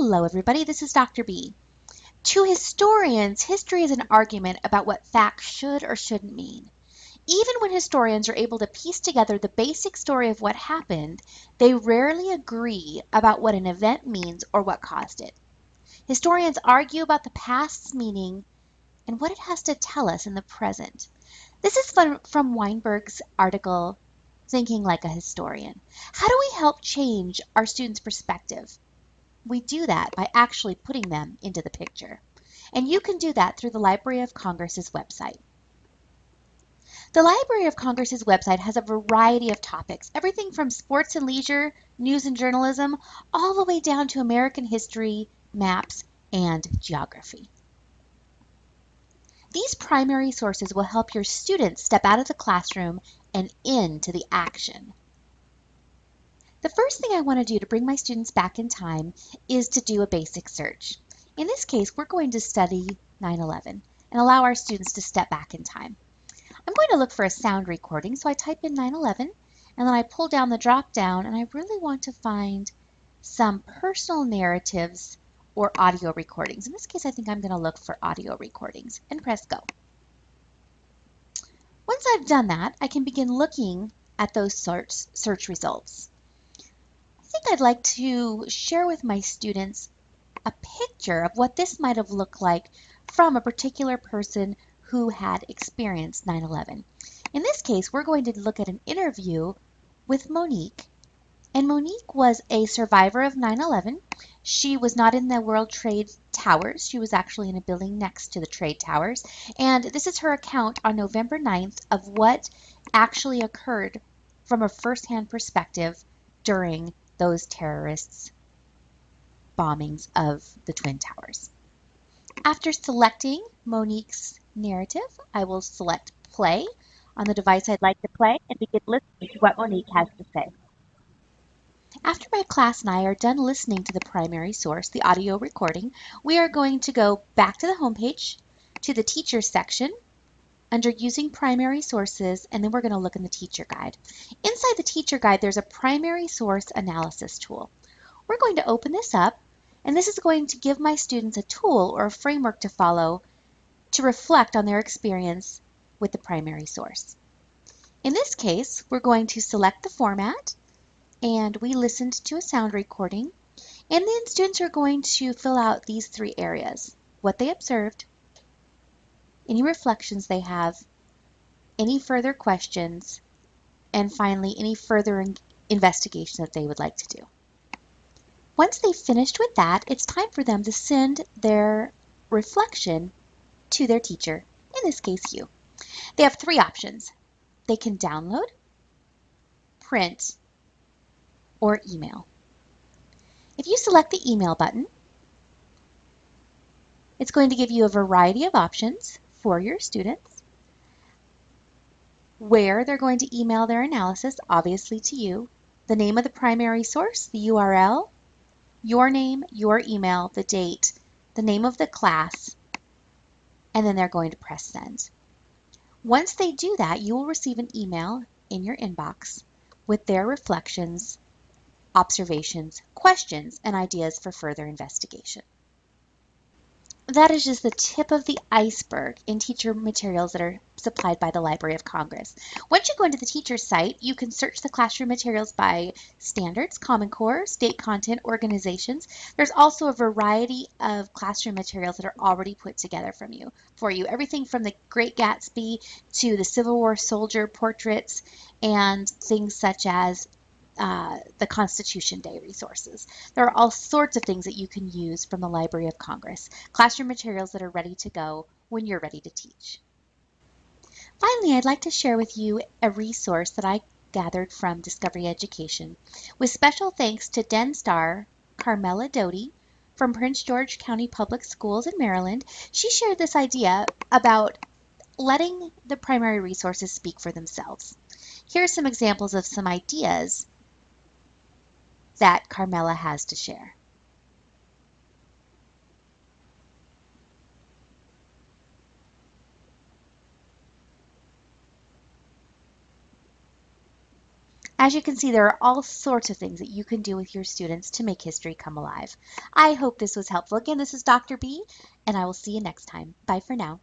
Hello, everybody. This is Dr. B. To historians, history is an argument about what facts should or shouldn't mean. Even when historians are able to piece together the basic story of what happened, they rarely agree about what an event means or what caused it. Historians argue about the past's meaning and what it has to tell us in the present. This is from Weinberg's article, Thinking Like a Historian. How do we help change our students' perspective? We do that by actually putting them into the picture. And you can do that through the Library of Congress's website. The Library of Congress's website has a variety of topics, everything from sports and leisure, news and journalism, all the way down to American history, maps, and geography. These primary sources will help your students step out of the classroom and into the action. The first thing I want to do to bring my students back in time is to do a basic search. In this case, we're going to study 9/11 and allow our students to step back in time. I'm going to look for a sound recording, so I type in 9/11 and then I pull down the drop down and I really want to find some personal narratives or audio recordings. In this case, I think I'm going to look for audio recordings and press go. Once I've done that, I can begin looking at those search results. I think I'd like to share with my students a picture of what this might have looked like from a particular person who had experienced 9/11. In this case, we're going to look at an interview with Monique. And Monique was a survivor of 9/11. She was not in the World Trade Towers. She was actually in a building next to the Trade Towers. And this is her account on November 9th of what actually occurred from a firsthand perspective during those terrorists' bombings of the Twin Towers. After selecting Monique's narrative, I will select play on the device I'd like to play and begin listening to what Monique has to say. After my class and I are done listening to the primary source, the audio recording, we are going to go back to the homepage, to the teachers section, under using primary sources, and then we're going to look in the teacher guide. Inside the teacher guide, there's a primary source analysis tool. We're going to open this up, and this is going to give my students a tool or a framework to follow to reflect on their experience with the primary source. In this case, we're going to select the format, and we listened to a sound recording, and then students are going to fill out these three areas: what they observed, any reflections they have, any further questions, and finally any further investigation that they would like to do. Once they've finished with that, it's time for them to send their reflection to their teacher, in this case you. They have three options. They can download, print, or email. If you select the email button, it's going to give you a variety of options for your students, where they're going to email their analysis, obviously to you, the name of the primary source, the URL, your name, your email, the date, the name of the class, and then they're going to press send. Once they do that, you will receive an email in your inbox with their reflections, observations, questions, and ideas for further investigation. That is just the tip of the iceberg in teacher materials that are supplied by the Library of Congress. Once you go into the teacher's site, you can search the classroom materials by standards, Common Core, state content, organizations. There's also a variety of classroom materials that are already put together for you. Everything from the Great Gatsby to the Civil War soldier portraits and things such as the Constitution Day resources. There are all sorts of things that you can use from the Library of Congress, classroom materials that are ready to go when you're ready to teach. Finally, I'd like to share with you a resource that I gathered from Discovery Education, with special thanks to Den Star Carmela Doty from Prince George County Public Schools in Maryland. She shared this idea about letting the primary resources speak for themselves. Here are some examples of some ideas that Carmela has to share. As you can see, there are all sorts of things that you can do with your students to make history come alive. I hope this was helpful. Again, this is Dr. B, and I will see you next time. Bye for now.